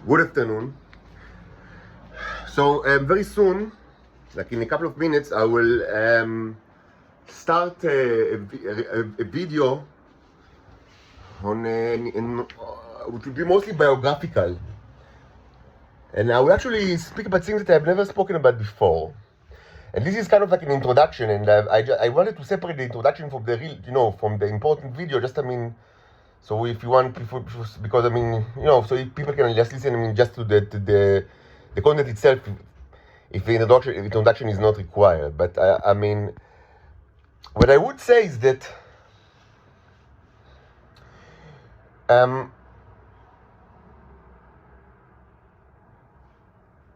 Good afternoon. So very soon, like in a couple of minutes, I will start a video on which will be mostly biographical, and I will actually speak about things that I've never spoken about before. And this is kind of like an introduction, and I wanted to separate the introduction from the real, from the important video. So if you want, because so if people can just listen, just to the content itself, if the introduction is not required. But what I would say is that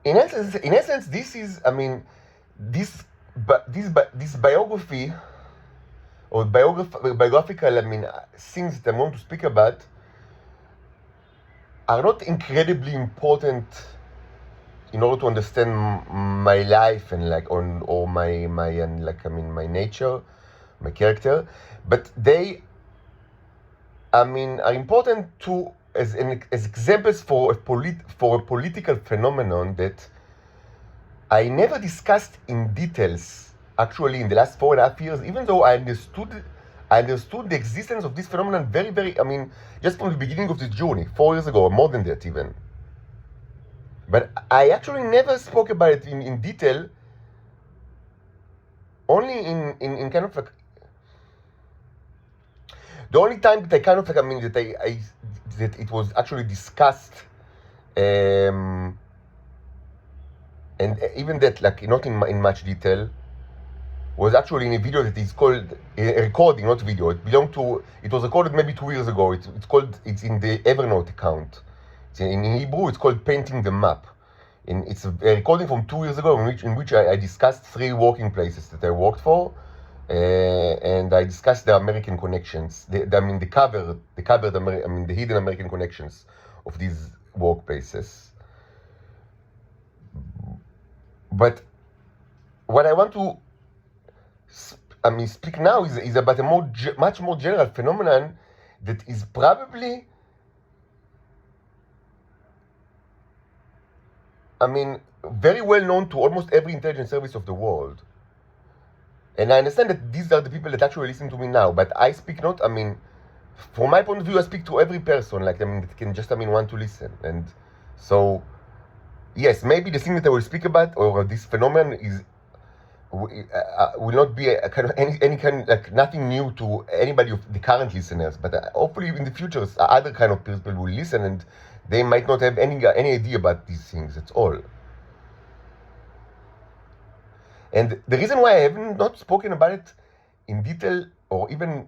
in essence, this is, this biography or biographical, things that I want to speak about are not incredibly important in order to understand my life and my nature, my character, but they, are important as examples for a political phenomenon that I never discussed in details actually in the last 4.5 years, even though I understood the existence of this phenomenon very, very, just from the beginning of this journey, 4 years ago, or more than that even. But I actually never spoke about it in detail, only in kind of like, the only time that I kind of like, that it was actually discussed, and even that, like, not in much detail, was actually in a video that is called a recording, not video. It was recorded maybe 2 years ago. It's in the Evernote account. In Hebrew, it's called Painting the Map. It's a recording from 2 years ago in which I discussed 3 working places that I worked for, and I discussed the American connections. The hidden American connections of these workplaces. But what I want to speak now is about a much more general phenomenon that is probably, very well known to almost every intelligence service of the world. And I understand that these are the people that actually listen to me now, but I speak not, from my point of view, I speak to every person, that can just, want to listen. And so, yes, maybe the thing that I will speak about, or this phenomenon, will not be a kind of any kind, like, nothing new to anybody of the current listeners, but hopefully in the future other kind of people will listen, and they might not have any idea about these things at all. And the reason why I have not spoken about it in detail or even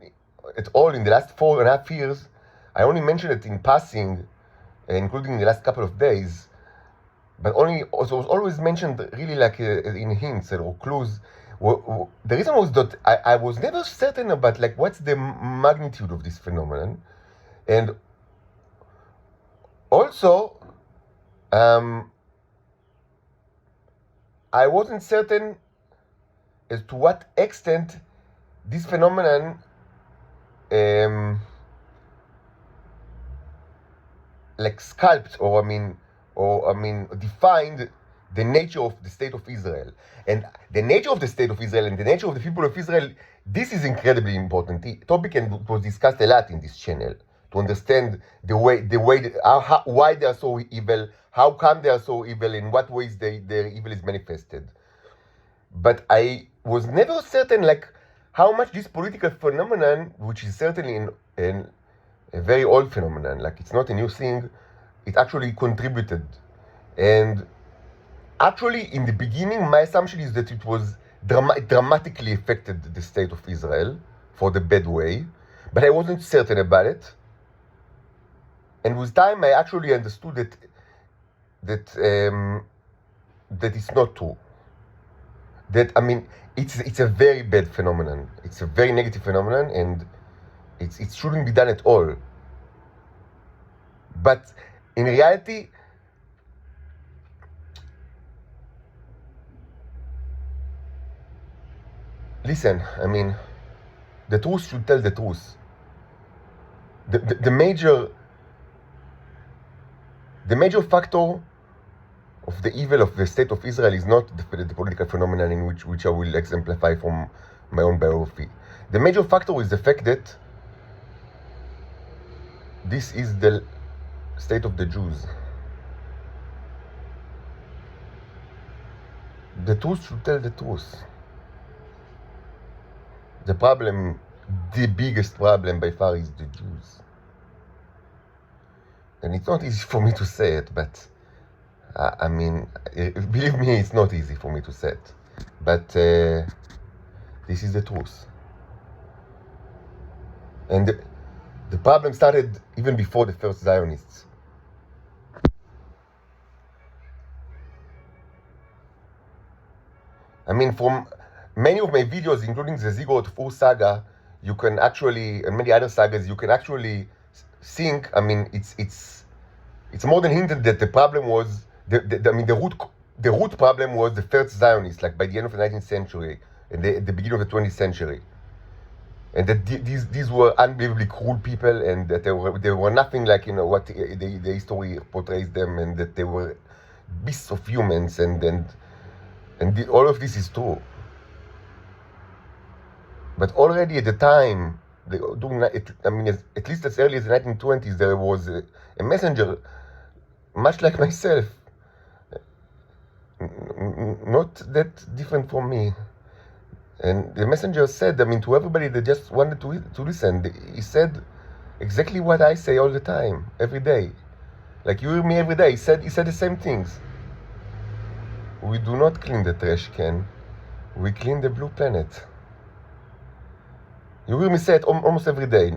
at all in the last 4.5 years, I only mentioned it in passing, including the last couple of days, but only also was always mentioned really like in hints or clues. The reason was that I was never certain about, like, what's the magnitude of this phenomenon, and also I wasn't certain as to what extent this phenomenon like sculpt defined the nature of the state of Israel. And the nature of the state of Israel and the nature of the people of Israel, this is incredibly important. The topic was discussed a lot in this channel to understand why they are so evil, how come they are so evil, in what ways their evil is manifested. But I was never certain, like, how much this political phenomenon, which is certainly in a very old phenomenon, like, it's not a new thing, it actually contributed. And actually, in the beginning, my assumption is that it was dramatically affected the state of Israel for the bad way, but I wasn't certain about it. And with time, I actually understood that it's not true. That, it's a very bad phenomenon. It's a very negative phenomenon, and it shouldn't be done at all. But in reality, listen, the truth should tell the truth. The major the major factor of the evil of the state of Israel is not the political phenomenon in which I will exemplify from my own biography. The major factor is the fact that this is the state of the Jews. The truth should tell the truth. The problem, the biggest problem by far, is the Jews. And it's not easy for me to say it, but I mean, believe me, it's not easy for me to say it. But this is the truth. And the problem started even before the first Zionists. I mean, from many of my videos, including the Ziggurat of Ur saga, you can actually, and many other sagas, you can actually think. I mean, it's more than hinted that the problem was the root problem was the first Zionists, like by the end of the 19th century and the beginning of the 20th century, and that these were unbelievably cruel people, and that they were nothing like what the history portrays them, and that they were beasts of humans, and all of this is true. But already at the time, at least as early as the 1920s, there was a messenger, much like myself, not that different from me. And the messenger said, to everybody that just wanted to listen, he said exactly what I say all the time, every day. Like you hear me every day. He said the same things. We do not clean the trash can. We clean the blue planet. You hear me say it almost every day.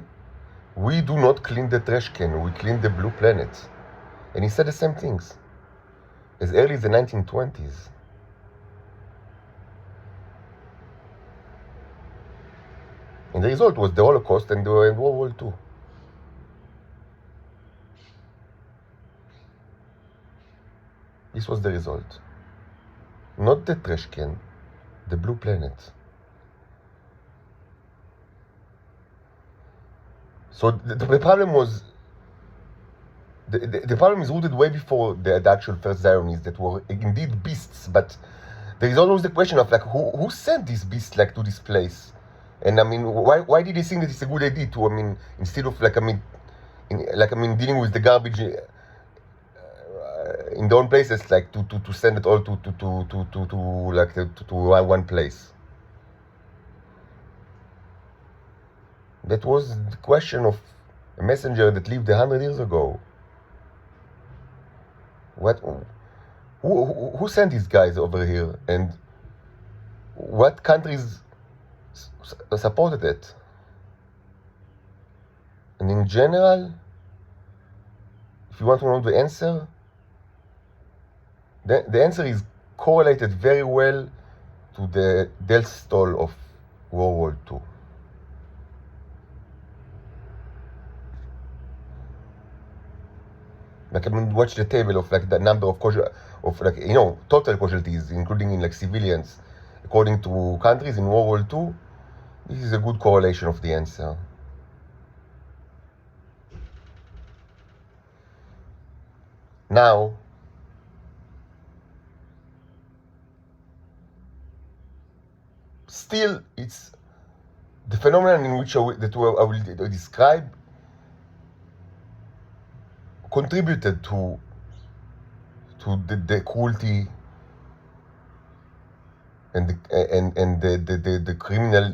We do not clean the trash can. We clean the blue planet. And he said the same things as early as the 1920s. And the result was the Holocaust and World War II. This was the result. Not the trash can, the blue planet. So the problem was, the problem is rooted way before the actual first Zionists that were indeed beasts, but there is always the question of who sent these beasts to this place? And why did they think that it's a good idea to, instead of dealing with the garbage in their own places, to send it all to one place? That was the question of a messenger that lived 100 years ago. Who sent these guys over here, and what countries supported it? And in general, if you want to know the answer, the answer is correlated very well to the death toll of World War II. Watch the table of the number of total casualties, including in civilians, according to countries in World War II. This is a good correlation of the answer. Now, still, it's the phenomenon in which I will describe contributed to the cruelty and the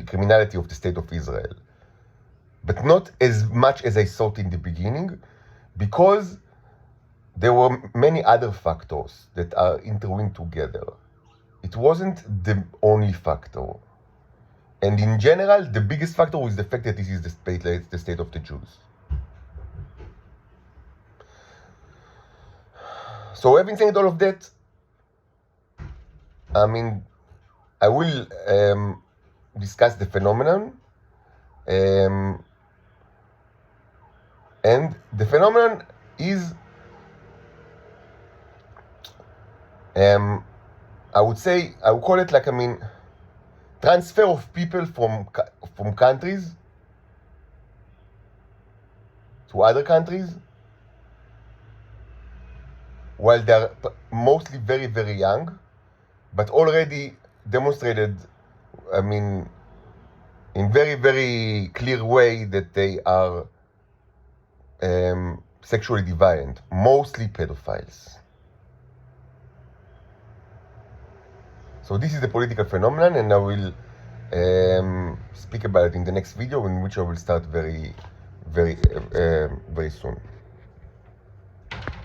criminality of the state of Israel, but not as much as I thought in the beginning, because there were many other factors that are intertwined together. It wasn't the only factor, and in general, the biggest factor was the fact that this is the state of the Jews. So having said all of that, I will discuss the phenomenon, and the phenomenon is, I would call it transfer of people from countries to other countries, while they're mostly very, very young, but already demonstrated, I mean, in very, very clear way that they are sexually deviant, mostly pedophiles. So this is the political phenomenon, and I will speak about it in the next video, in which I will start very soon.